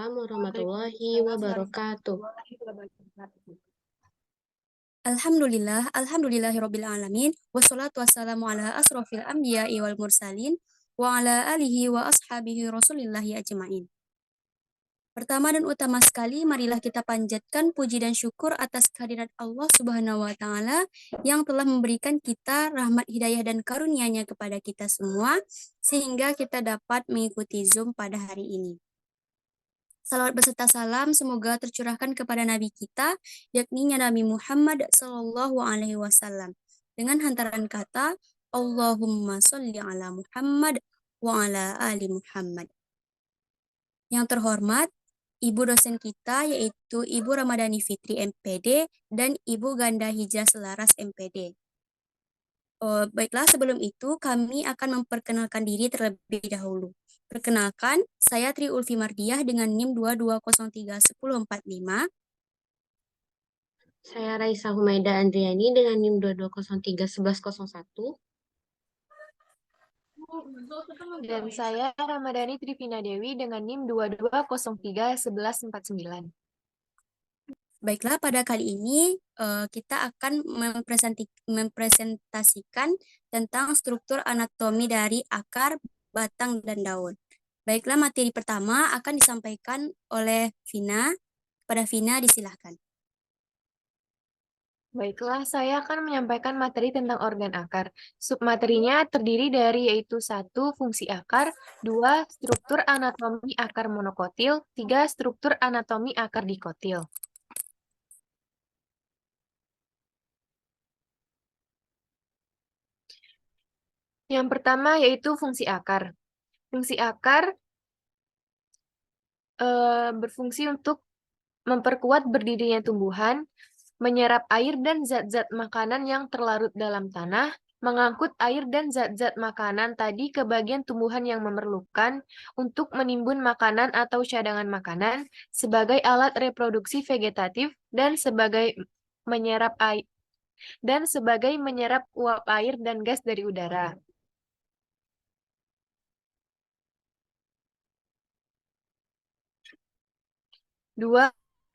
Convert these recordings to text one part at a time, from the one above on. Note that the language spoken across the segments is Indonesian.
Waalaikumsalam warahmatullahi wabarakatuh. Alhamdulillah, alhamdulillahirabbil alamin, wassalatu wassalamu ala asrofil anbiya'i wal mursalin, wa ala alihi wa ashabihi rasulillahi ajma'in. Pertama dan utama sekali, marilah kita panjatkan puji dan syukur atas kehadirat Allah Subhanahu wa Ta'ala yang telah memberikan kita rahmat hidayah dan karunia-Nya kepada kita semua, sehingga kita dapat mengikuti Zoom pada hari ini. Salawat beserta salam semoga tercurahkan kepada Nabi kita, yakni Nabi Muhammad Sallallahu Alaihi Wasallam. Dengan hantaran kata, Allahumma sholli ala Muhammad wa ala ali Muhammad. Yang terhormat, Ibu dosen kita yaitu Ibu Ramadhani Fitri MPD dan Ibu Ganda Hijrah Selaras MPD. Baiklah, sebelum itu kami akan memperkenalkan diri terlebih dahulu. Perkenalkan, saya Tri Ulfi Mardiah dengan NIM 22031045. Saya Raisa Humaida Andriani dengan NIM 22031101. Dan saya Ramadhani Trivina Dewi dengan NIM 22031149. Baiklah, pada kali ini kita akan mempresentasikan tentang struktur anatomi dari akar, batang, dan daun. Baiklah, materi pertama akan disampaikan oleh Vina. Pada Vina, disilahkan. Baiklah, saya akan menyampaikan materi tentang organ akar. Submaterinya terdiri dari yaitu 1. Fungsi akar, 2. Struktur anatomi akar monokotil, 3. Struktur anatomi akar dikotil. Yang pertama yaitu fungsi akar. Fungsi akar berfungsi untuk memperkuat berdirinya tumbuhan, menyerap air dan zat-zat makanan yang terlarut dalam tanah, mengangkut air dan zat-zat makanan tadi ke bagian tumbuhan yang memerlukan untuk menimbun makanan atau cadangan makanan sebagai alat reproduksi vegetatif dan sebagai menyerap uap air dan gas dari udara. 2.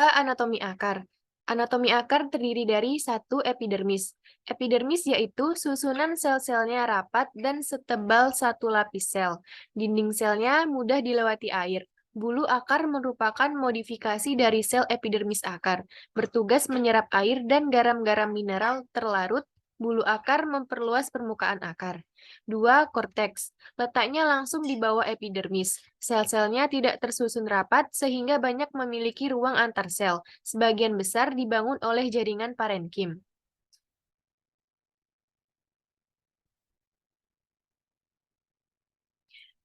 Anatomi akar. Anatomi akar terdiri dari 1. Epidermis. Epidermis yaitu susunan sel-selnya rapat dan setebal satu lapis sel. Dinding selnya mudah dilewati air. Bulu akar merupakan modifikasi dari sel epidermis akar, bertugas menyerap air dan garam-garam mineral terlarut. Bulu akar memperluas permukaan akar. 2. Korteks. Letaknya langsung di bawah epidermis. Sel-selnya tidak tersusun rapat sehingga banyak memiliki ruang antar sel. Sebagian besar dibangun oleh jaringan parenkim.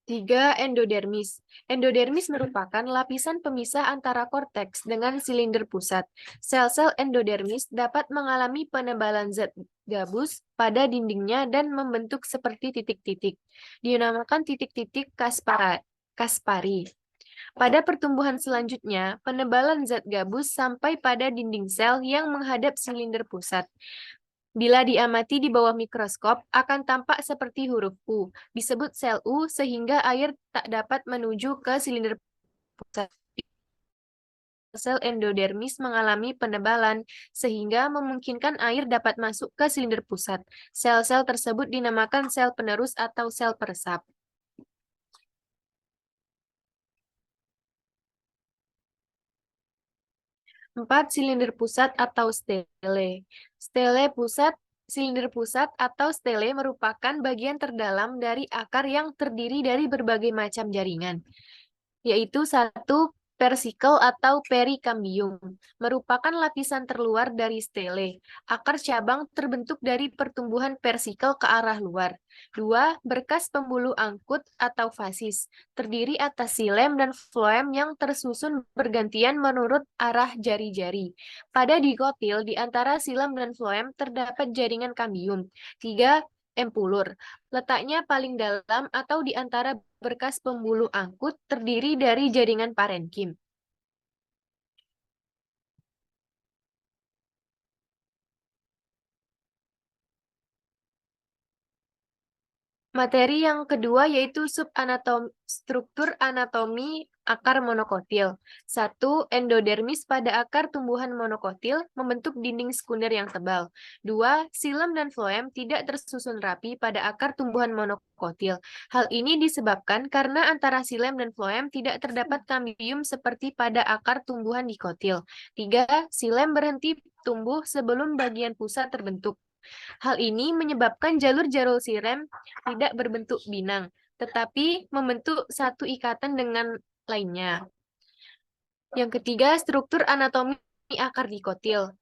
3. Endodermis. Endodermis merupakan lapisan pemisah antara korteks dengan silinder pusat. Sel-sel endodermis dapat mengalami penebalan zat gabus pada dindingnya dan membentuk seperti titik-titik. Dinamakan titik-titik Kaspari. Pada pertumbuhan selanjutnya, penebalan zat gabus sampai pada dinding sel yang menghadap silinder pusat. Bila diamati di bawah mikroskop, akan tampak seperti huruf U, disebut sel U sehingga air tak dapat menuju ke silinder pusat. Sel endodermis mengalami penebalan, sehingga memungkinkan air dapat masuk ke silinder pusat. Sel-sel tersebut dinamakan sel penerus atau sel peresap. 4. Silinder pusat atau stele. Silinder pusat atau stele merupakan bagian terdalam dari akar yang terdiri dari berbagai macam jaringan, yaitu 1. Persikel atau perikambium, merupakan lapisan terluar dari stele. Akar cabang terbentuk dari pertumbuhan persikel ke arah luar. 2. Berkas pembuluh angkut atau fasis, terdiri atas silem dan floem yang tersusun bergantian menurut arah jari-jari. Pada dikotil, di antara silem dan floem terdapat jaringan kambium. 3. Empulur. Letaknya paling dalam atau di antara berkas pembuluh angkut, terdiri dari jaringan parenkim. Materi yang kedua yaitu struktur anatomi akar monokotil. 1. Endodermis pada akar tumbuhan monokotil membentuk dinding sekunder yang tebal. 2. Xilem dan floem tidak tersusun rapi pada akar tumbuhan monokotil. Hal ini disebabkan karena antara xilem dan floem tidak terdapat kambium seperti pada akar tumbuhan dikotil. 3. Xilem berhenti tumbuh sebelum bagian pusat terbentuk. Hal ini menyebabkan jalur-jalur xilem tidak berbentuk binang, tetapi membentuk satu ikatan dengan lainnya. Yang ketiga, struktur anatomi akar dikotil.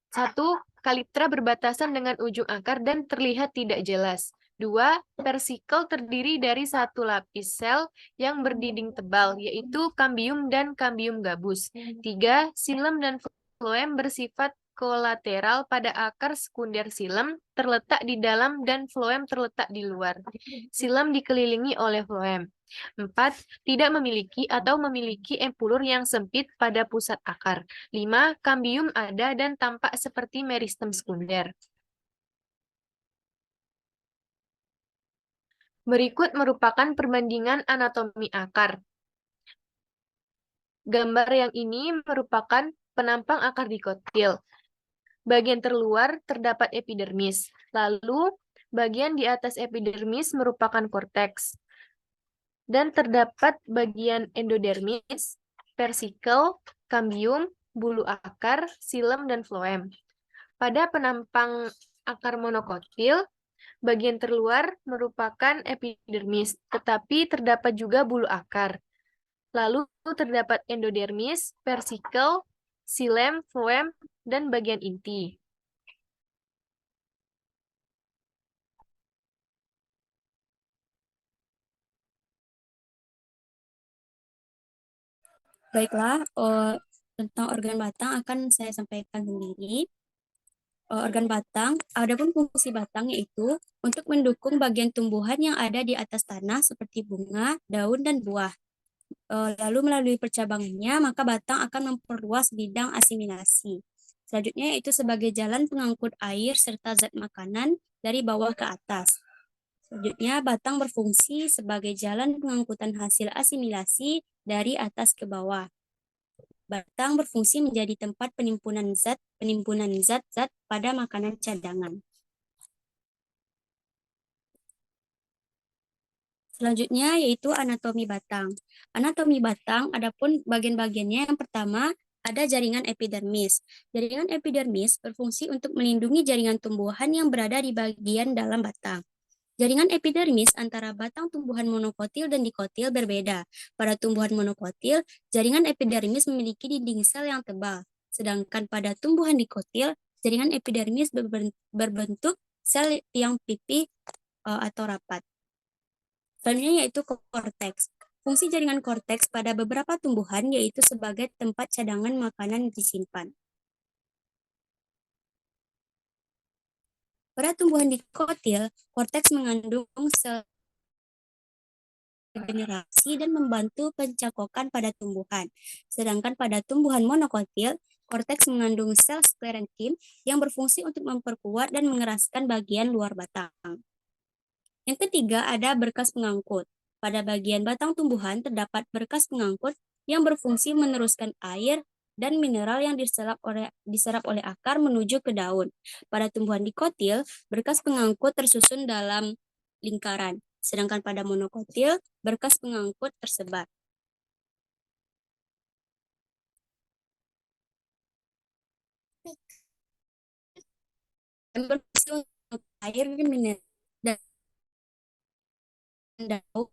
Satu, kaliptra berbatasan dengan ujung akar dan terlihat tidak jelas. 2. Persikel terdiri dari satu lapis sel yang berdinding tebal, yaitu kambium dan kambium gabus. 3. Xilem dan floem bersifat kolateral pada akar sekunder xilem terletak di dalam dan floem terletak di luar. Xilem dikelilingi oleh floem. 4. Tidak memiliki atau memiliki empulur yang sempit pada pusat akar. 5. Kambium ada dan tampak seperti meristem sekunder. Berikut merupakan perbandingan anatomi akar. Gambar yang ini merupakan penampang akar dikotil. Bagian terluar terdapat epidermis. Lalu, bagian di atas epidermis merupakan korteks. Dan terdapat bagian endodermis, persikel, kambium, bulu akar, xilem, dan floem. Pada penampang akar monokotil, bagian terluar merupakan epidermis, tetapi terdapat juga bulu akar. Lalu terdapat endodermis, persikel, xilem, floem, dan bagian inti. Baiklah, tentang organ batang akan saya sampaikan sendiri. Organ batang, adapun fungsi batang yaitu untuk mendukung bagian tumbuhan yang ada di atas tanah seperti bunga, daun, dan buah. Lalu melalui percabangannya, maka batang akan memperluas bidang asimilasi. Selanjutnya yaitu sebagai jalan pengangkut air serta zat makanan dari bawah ke atas. Selanjutnya, batang berfungsi sebagai jalan pengangkutan hasil asimilasi dari atas ke bawah. Batang berfungsi menjadi tempat penimbunan zat-zat pada makanan cadangan. Selanjutnya yaitu anatomi batang. Anatomi batang, adapun bagian-bagiannya yang pertama ada jaringan epidermis. Jaringan epidermis berfungsi untuk melindungi jaringan tumbuhan yang berada di bagian dalam batang. Jaringan epidermis antara batang tumbuhan monokotil dan dikotil berbeda. Pada tumbuhan monokotil, jaringan epidermis memiliki dinding sel yang tebal. Sedangkan pada tumbuhan dikotil, jaringan epidermis berbentuk sel yang pipih atau rapat. Selanjutnya yaitu korteks. Fungsi jaringan korteks pada beberapa tumbuhan yaitu sebagai tempat cadangan makanan disimpan. Pada tumbuhan dikotil, korteks mengandung sel regenerasi dan membantu pencakokan pada tumbuhan. Sedangkan pada tumbuhan monokotil, korteks mengandung sel sklerenkim yang berfungsi untuk memperkuat dan mengeraskan bagian luar batang. Yang ketiga ada berkas pengangkut. Pada bagian batang tumbuhan terdapat berkas pengangkut yang berfungsi meneruskan air dan mineral yang diserap oleh akar menuju ke daun. Pada tumbuhan dikotil, berkas pengangkut tersusun dalam lingkaran, sedangkan pada monokotil, berkas pengangkut tersebar. Yang berfungsi untuk air dan mineral dan daun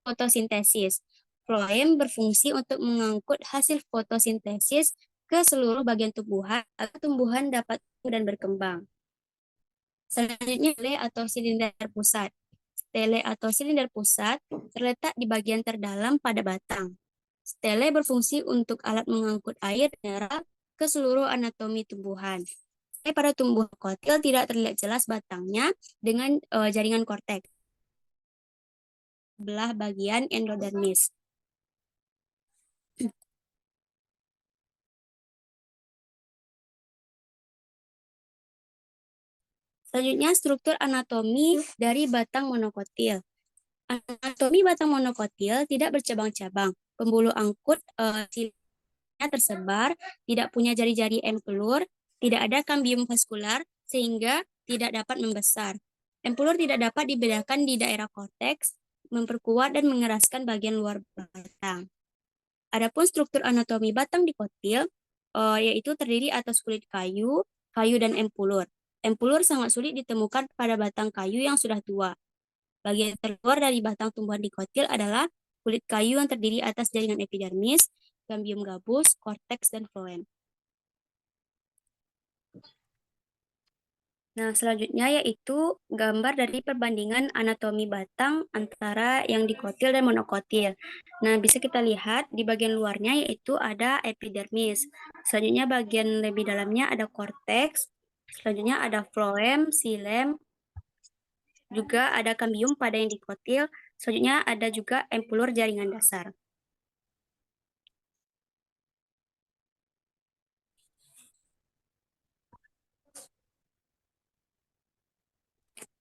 fotosintesis. Floem berfungsi untuk mengangkut hasil fotosintesis ke seluruh bagian tumbuhan agar tumbuhan dapat tumbuh dan berkembang. Selanjutnya, stele atau silinder pusat. Stele atau silinder pusat terletak di bagian terdalam pada batang. Stele berfungsi untuk alat mengangkut air mineral ke seluruh anatomi tumbuhan. Pada tumbuhan kotil tidak terlihat jelas batangnya dengan jaringan korteks belah bagian endodermis. Selanjutnya struktur anatomi dari batang monokotil. Anatomi batang monokotil tidak bercabang-cabang. Pembuluh angkut silindrnya tersebar, tidak punya jari-jari empelur, tidak ada kambium vaskular, sehingga tidak dapat membesar. Empelur tidak dapat dibedakan di daerah korteks, memperkuat dan mengeraskan bagian luar batang. Adapun struktur anatomi batang dikotil, yaitu terdiri atas kulit kayu, dan empulur. Empulur sangat sulit ditemukan pada batang kayu yang sudah tua. Bagian terluar dari batang tumbuhan dikotil adalah kulit kayu yang terdiri atas jaringan epidermis, cambium gabus, korteks, dan floem. Nah, selanjutnya yaitu gambar dari perbandingan anatomi batang antara yang dikotil dan monokotil. Nah, bisa kita lihat di bagian luarnya yaitu ada epidermis. Selanjutnya bagian lebih dalamnya ada korteks. Selanjutnya ada floem, xilem, juga ada cambium pada yang dikotil. Selanjutnya ada juga empulur jaringan dasar.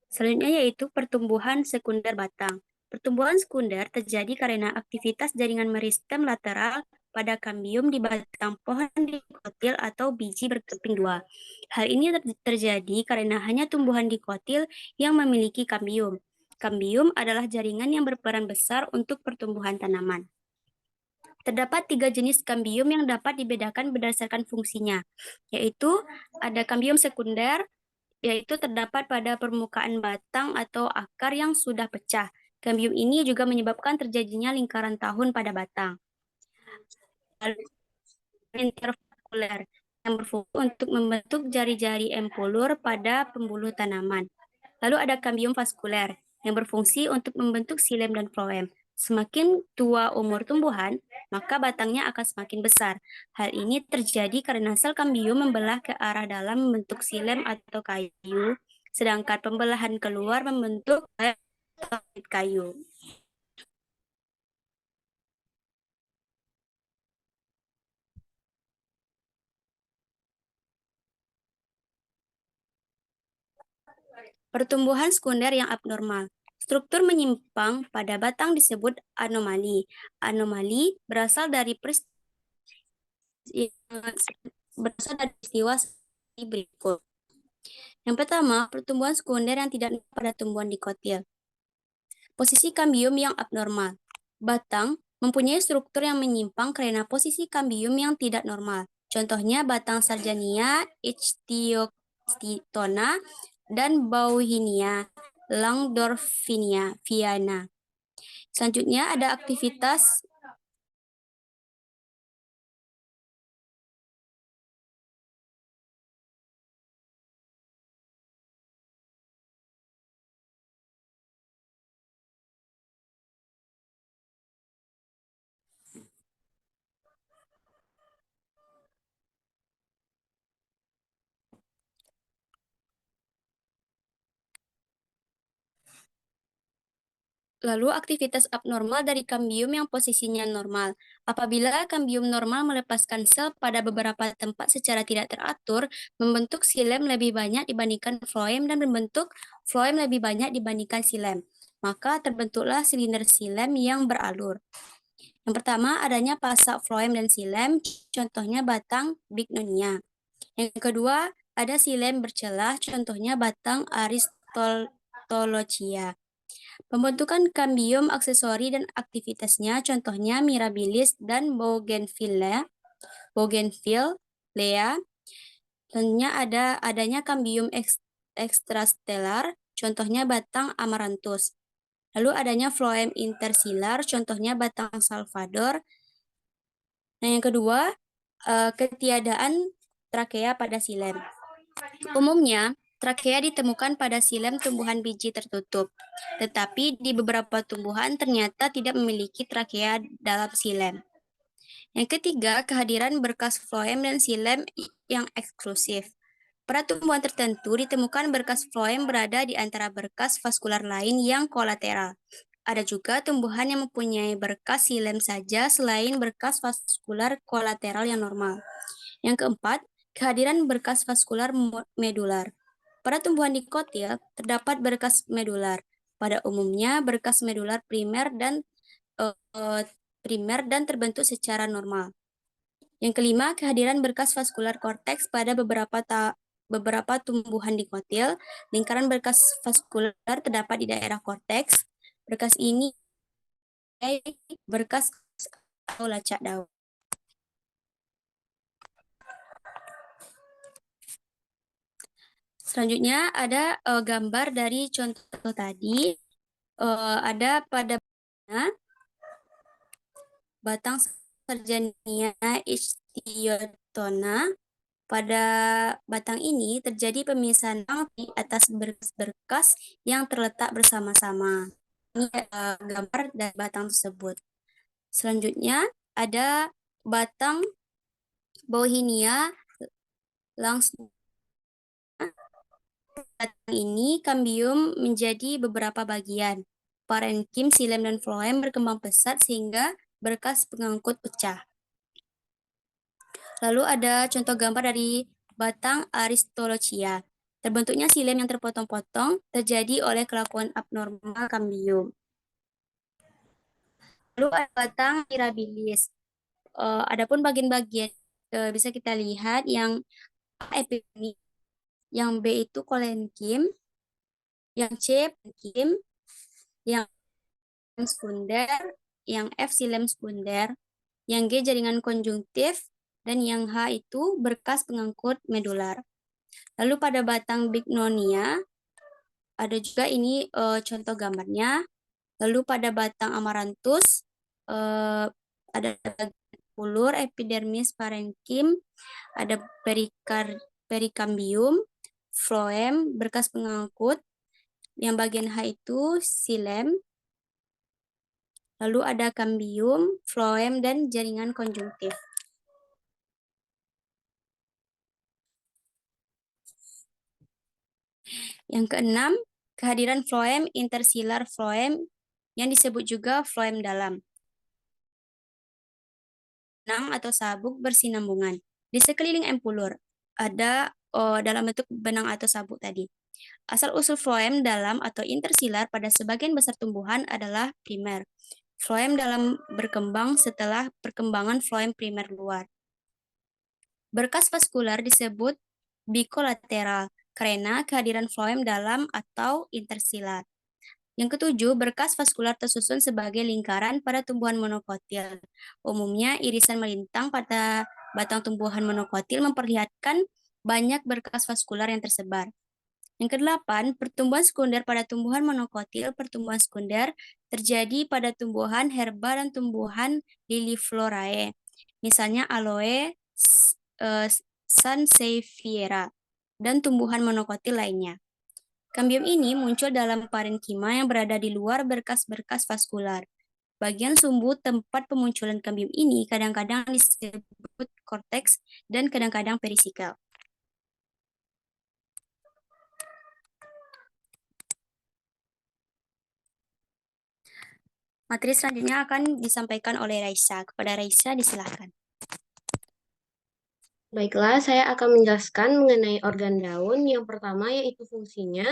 Selanjutnya yaitu pertumbuhan sekunder batang. Pertumbuhan sekunder terjadi karena aktivitas jaringan meristem lateral pada kambium di batang pohon dikotil atau biji berkeping dua. Hal ini terjadi karena hanya tumbuhan dikotil yang memiliki kambium. Kambium adalah jaringan yang berperan besar untuk pertumbuhan tanaman. Terdapat 3 jenis kambium yang dapat dibedakan berdasarkan fungsinya, yaitu ada kambium sekunder, yaitu terdapat pada permukaan batang atau akar yang sudah pecah. Kambium ini juga menyebabkan terjadinya lingkaran tahun pada batang. Lalu intervakuler yang berfungsi untuk membentuk jari-jari empulur pada pembuluh tanaman. Lalu ada kambium vaskuler yang berfungsi untuk membentuk xilem dan floem. Semakin tua umur tumbuhan, maka batangnya akan semakin besar. Hal ini terjadi karena sel kambium membelah ke arah dalam membentuk xilem atau kayu, sedangkan pembelahan keluar membentuk kayu. Pertumbuhan sekunder yang abnormal. Struktur menyimpang pada batang disebut anomali. Anomali berasal dari peristiwa seperti berikut. Yang pertama, pertumbuhan sekunder yang tidak pada tumbuhan dikotil. Posisi kambium yang abnormal. Batang mempunyai struktur yang menyimpang karena posisi kambium yang tidak normal. Contohnya batang Sarjania, Ichthyostona, dan Bauhinia, Langdorfiana. Selanjutnya ada aktivitas Lalu aktivitas abnormal dari kambium yang posisinya normal. Apabila kambium normal melepaskan sel pada beberapa tempat secara tidak teratur, membentuk xilem lebih banyak dibandingkan floem dan membentuk floem lebih banyak dibandingkan xilem. Maka terbentuklah silinder xilem yang beralur. Yang pertama adanya pasak floem dan xilem, contohnya batang Bignonia. Yang kedua ada xilem bercelah, contohnya batang Aristolochia. Pembentukan kambium aksesori dan aktivitasnya contohnya Mirabilis dan Bougainvillea. Selanjutnya adanya kambium ekstrastelar, contohnya batang Amaranthus. Lalu adanya floem intersilar, contohnya batang Salvador. Nah, yang kedua, ketiadaan trakea pada xilem. Umumnya, trakea ditemukan pada xilem tumbuhan biji tertutup, tetapi di beberapa tumbuhan ternyata tidak memiliki trakea dalam xilem. Yang ketiga, kehadiran berkas floem dan xilem yang eksklusif. Pada tumbuhan tertentu ditemukan berkas floem berada di antara berkas vaskular lain yang kolateral. Ada juga tumbuhan yang mempunyai berkas xilem saja selain berkas vaskular kolateral yang normal. Yang keempat, kehadiran berkas vaskular medular. Pada tumbuhan dikotil, terdapat berkas medular. Pada umumnya, berkas medular primer dan terbentuk secara normal. Yang kelima, kehadiran berkas vaskular korteks pada beberapa tumbuhan dikotil. Lingkaran berkas vaskular terdapat di daerah korteks. Berkas ini berkas atau lacak daun. Selanjutnya ada gambar dari contoh tadi. Ada pada batang Sarjania ichthyotona. Pada batang ini terjadi pemisahan di atas berkas-berkas yang terletak bersama-sama. Ini gambar dari batang tersebut. Selanjutnya ada batang Bauhinia langsung. Batang ini kambium menjadi beberapa bagian. Parenkim, xilem, dan floem berkembang pesat sehingga berkas pengangkut pecah. Lalu ada contoh gambar dari batang Aristolochia. Terbentuknya xilem yang terpotong-potong terjadi oleh kelakuan abnormal kambium. Lalu ada batang Mirabilis. Adapun bagian-bagian bisa kita lihat yang A epidemi, yang B itu kolenkim, yang C parenkim, yang sekunder, yang F xilem sekunder, yang G jaringan konjungtif, dan yang H itu berkas pengangkut medular. Lalu pada batang Bignonia, ada juga ini contoh gambarnya. Lalu pada batang Amaranthus, ada pulur, epidermis, parenkim, ada perikambium, floem, berkas pengangkut. Yang bagian H itu xilem. Lalu ada kambium, floem, dan jaringan konjungtif. Yang keenam, kehadiran floem intersilar floem yang disebut juga floem dalam. Benang atau sabuk bersinambungan. Di sekeliling empulur ada dalam bentuk benang atau sabuk tadi. Asal-usul floem dalam atau intersilar pada sebagian besar tumbuhan adalah primer. Floem dalam berkembang setelah perkembangan floem primer luar. Berkas vaskular disebut bikolateral karena kehadiran floem dalam atau intersilar. Yang ketujuh, berkas vaskular tersusun sebagai lingkaran pada tumbuhan monokotil. Umumnya, irisan melintang pada batang tumbuhan monokotil memperlihatkan banyak berkas vaskular yang tersebar. Yang kedelapan, pertumbuhan sekunder pada tumbuhan monokotil. Pertumbuhan sekunder terjadi pada tumbuhan herba dan tumbuhan liliflorae, misalnya aloe, sansevieria, dan tumbuhan monokotil lainnya. Kambium ini muncul dalam parenkima yang berada di luar berkas-berkas vaskular. Bagian sumbu tempat pemunculan kambium ini kadang-kadang disebut korteks dan kadang-kadang perisikal. Materi selanjutnya akan disampaikan oleh Raisa. Kepada Raisa, disilahkan. Baiklah, saya akan menjelaskan mengenai organ daun. Yang pertama yaitu fungsinya.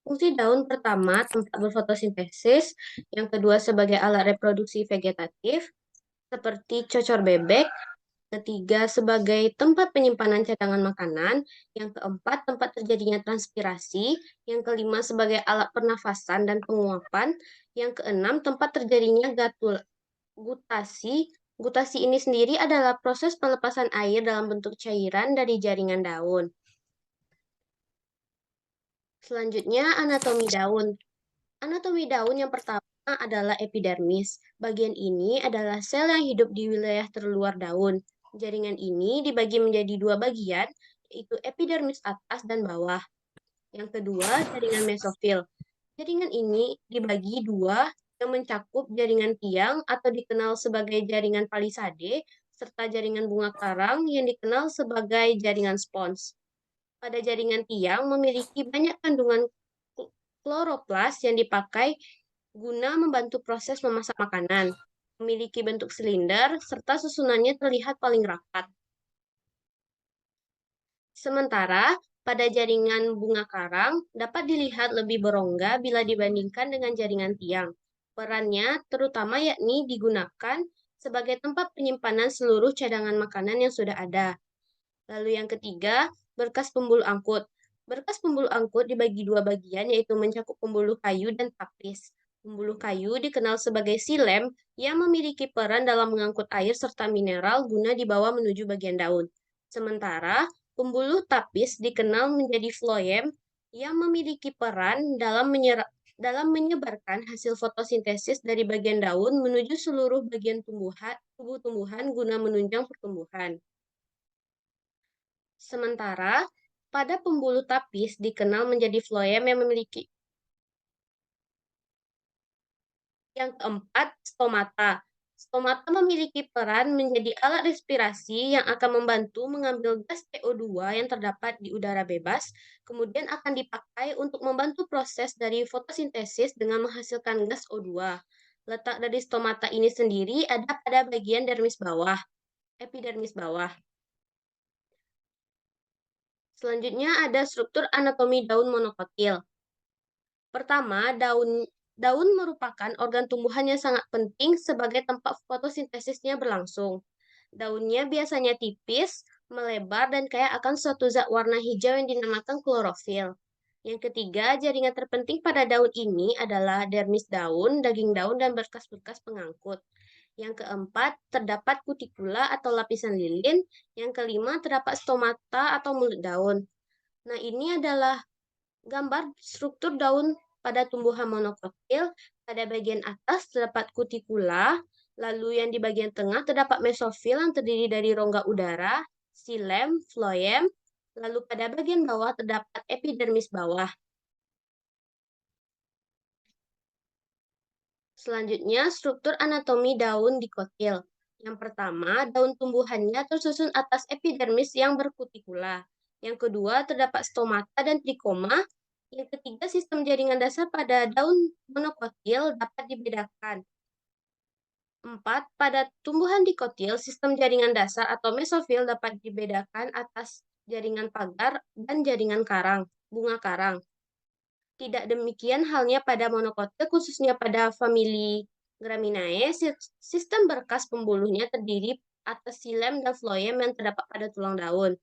Fungsi daun pertama tempat berfotosintesis, yang kedua sebagai alat reproduksi vegetatif, seperti cocor bebek, ketiga sebagai tempat penyimpanan cadangan makanan, yang keempat tempat terjadinya transpirasi, yang kelima sebagai alat pernafasan dan penguapan, yang keenam tempat terjadinya gutasi. Gutasi ini sendiri adalah proses pelepasan air dalam bentuk cairan dari jaringan daun. Selanjutnya, anatomi daun. Anatomi daun yang pertama adalah epidermis. Bagian ini adalah sel yang hidup di wilayah terluar daun. Jaringan ini dibagi menjadi dua bagian, yaitu epidermis atas dan bawah. Yang kedua, jaringan mesofil. Jaringan ini dibagi dua yang mencakup jaringan tiang atau dikenal sebagai jaringan palisade, serta jaringan bunga karang yang dikenal sebagai jaringan spons. Pada jaringan tiang memiliki banyak kandungan kloroplas yang dipakai guna membantu proses memasak makanan. Memiliki bentuk silinder, serta susunannya terlihat paling rapat. Sementara, pada jaringan bunga karang dapat dilihat lebih berongga bila dibandingkan dengan jaringan tiang. Perannya terutama yakni digunakan sebagai tempat penyimpanan seluruh cadangan makanan yang sudah ada. Lalu yang ketiga, berkas pembuluh angkut. Berkas pembuluh angkut dibagi dua bagian, yaitu mencakup pembuluh kayu dan tapis. Pembuluh kayu dikenal sebagai silem yang memiliki peran dalam mengangkut air serta mineral guna dibawa menuju bagian daun. Sementara pembuluh tapis dikenal menjadi floem yang memiliki peran dalam menyebarkan hasil fotosintesis dari bagian daun menuju seluruh bagian tubuh tumbuhan guna menunjang pertumbuhan. Sementara pada pembuluh tapis dikenal menjadi floem yang memiliki. Yang keempat, stomata. Stomata memiliki peran menjadi alat respirasi yang akan membantu mengambil gas CO2 yang terdapat di udara bebas, kemudian akan dipakai untuk membantu proses dari fotosintesis dengan menghasilkan gas O2. Letak dari stomata ini sendiri ada pada bagian dermis bawah, epidermis bawah. Selanjutnya ada struktur anatomi daun monokotil. Pertama, daun merupakan organ tumbuhan yang sangat penting sebagai tempat fotosintesisnya berlangsung. Daunnya biasanya tipis, melebar, dan kaya akan suatu zat warna hijau yang dinamakan klorofil. Yang ketiga, jaringan terpenting pada daun ini adalah dermis daun, daging daun, dan berkas-berkas pengangkut. Yang keempat, terdapat kutikula atau lapisan lilin. Yang kelima, terdapat stomata atau mulut daun. Nah, ini adalah gambar struktur daun pada tumbuhan monokotil. Pada bagian atas terdapat kutikula, lalu yang di bagian tengah terdapat mesofil yang terdiri dari rongga udara, silem, floem, lalu pada bagian bawah terdapat epidermis bawah. Selanjutnya, struktur anatomi daun dikotil. Yang pertama, daun tumbuhannya tersusun atas epidermis yang berkutikula. Yang kedua, terdapat stomata dan trikoma. Yang ketiga, sistem jaringan dasar pada daun monokotil dapat dibedakan. 4. Pada tumbuhan dikotil, sistem jaringan dasar atau mesofil dapat dibedakan atas jaringan pagar dan jaringan karang, bunga karang. Tidak demikian halnya pada monokotil, khususnya pada famili Graminae, sistem berkas pembuluhnya terdiri atas silem dan floem yang terdapat pada tulang daun.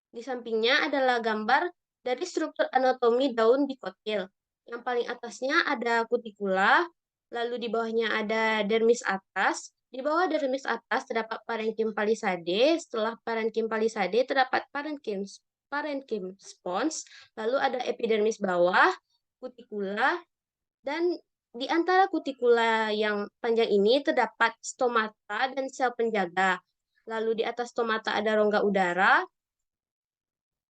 Di sampingnya adalah gambar dari struktur anatomi daun dikotil. Yang paling atasnya ada kutikula, lalu di bawahnya ada dermis atas. Di bawah dermis atas terdapat parenkim palisade, setelah parenkim palisade terdapat parenkim spons, lalu ada epidermis bawah, kutikula, dan di antara kutikula yang panjang ini terdapat stomata dan sel penjaga. Lalu di atas stomata ada rongga udara.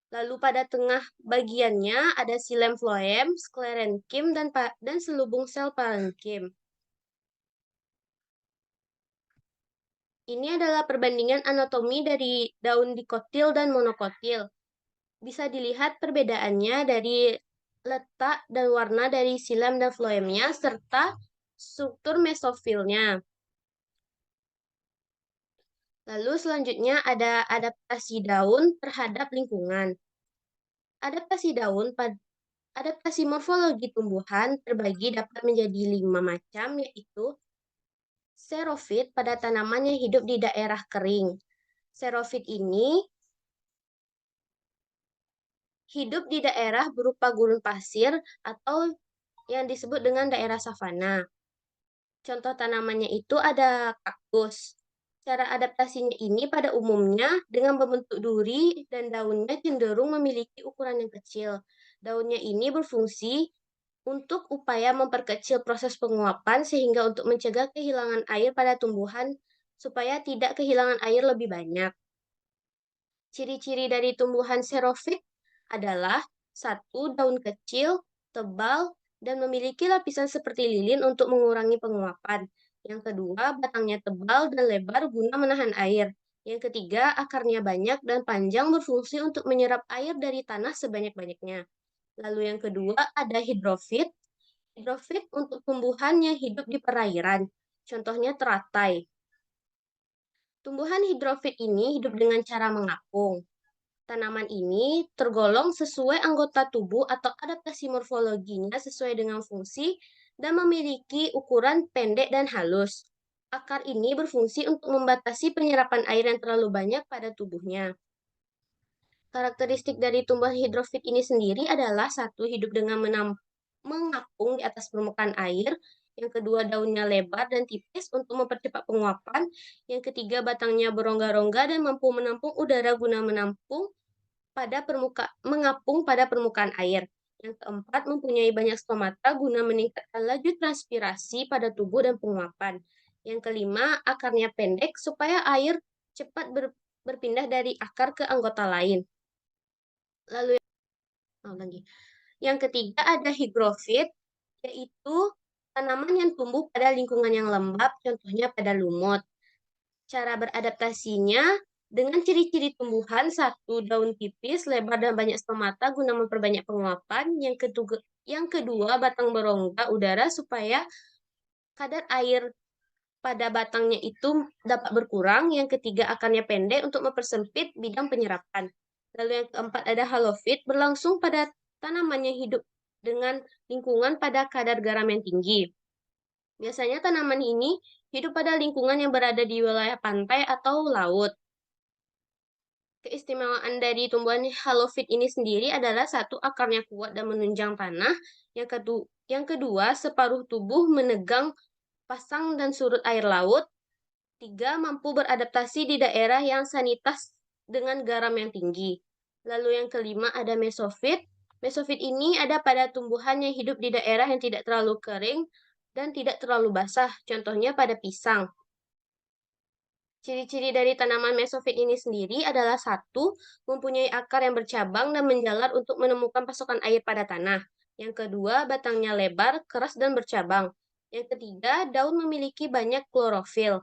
Lalu pada tengah bagiannya ada silem floem, sklerenkim, dan selubung sel parenkim. Ini adalah perbandingan anatomi dari daun dikotil dan monokotil. Bisa dilihat perbedaannya dari letak dan warna dari silem dan floemnya, serta struktur mesofilnya. Lalu selanjutnya ada adaptasi daun terhadap lingkungan. Adaptasi morfologi tumbuhan terbagi dapat menjadi 5 macam, yaitu xerofit pada tanaman yang hidup di daerah kering. Xerofit ini hidup di daerah berupa gurun pasir atau yang disebut dengan daerah savana. Contoh tanamannya itu ada kaktus. Cara adaptasinya ini pada umumnya dengan membentuk duri dan daunnya cenderung memiliki ukuran yang kecil. Daunnya ini berfungsi untuk upaya memperkecil proses penguapan sehingga untuk mencegah kehilangan air pada tumbuhan supaya tidak kehilangan air lebih banyak. Ciri-ciri dari tumbuhan xerofit adalah 1. Daun kecil, tebal, dan memiliki lapisan seperti lilin untuk mengurangi penguapan. Yang kedua, batangnya tebal dan lebar guna menahan air. Yang ketiga, akarnya banyak dan panjang berfungsi untuk menyerap air dari tanah sebanyak-banyaknya. Lalu yang kedua, ada hidrofit. Hidrofit untuk tumbuhan yang hidup di perairan. Contohnya teratai. Tumbuhan hidrofit ini hidup dengan cara mengapung. Tanaman ini tergolong sesuai anggota tubuh atau adaptasi morfologinya sesuai dengan fungsi dan memiliki ukuran pendek dan halus. Akar ini berfungsi untuk membatasi penyerapan air yang terlalu banyak pada tubuhnya. Karakteristik dari tumbuhan hidrofit ini sendiri adalah satu, hidup dengan mengapung di atas permukaan air. Yang kedua, daunnya lebar dan tipis untuk mempercepat penguapan. Yang ketiga, batangnya berongga-rongga dan mampu menampung udara guna mengapung pada permukaan air. Yang keempat, mempunyai banyak stomata guna meningkatkan laju transpirasi pada tubuh dan penguapan. Yang kelima, akarnya pendek supaya air cepat berpindah dari akar ke anggota lain. Lalu yang ketiga ada higrofit, yaitu tanaman yang tumbuh pada lingkungan yang lembab, contohnya pada lumut. Cara beradaptasinya dengan ciri-ciri tumbuhan, satu, daun tipis, lebar dan banyak stomata guna memperbanyak penguapan. Yang kedua, batang berongga udara supaya kadar air pada batangnya itu dapat berkurang. Yang ketiga, akarnya pendek untuk mempersempit bidang penyerapan. Lalu yang keempat ada halofit, berlangsung pada tanaman yang hidup dengan lingkungan pada kadar garam yang tinggi. Biasanya tanaman ini hidup pada lingkungan yang berada di wilayah pantai atau laut. Keistimewaan dari tumbuhan halofit ini sendiri adalah satu, akarnya kuat dan menunjang tanah. Yang kedua, separuh tubuh menegang pasang dan surut air laut. Tiga, mampu beradaptasi di daerah yang sanitas dengan garam yang tinggi. Lalu yang kelima ada mesofit. Mesofit ini ada pada tumbuhan yang hidup di daerah yang tidak terlalu kering dan tidak terlalu basah, contohnya pada pisang. Ciri-ciri dari tanaman mesofit ini sendiri adalah satu, mempunyai akar yang bercabang dan menjalar untuk menemukan pasokan air pada tanah. Yang kedua, batangnya lebar, keras, dan bercabang. Yang ketiga, daun memiliki banyak klorofil.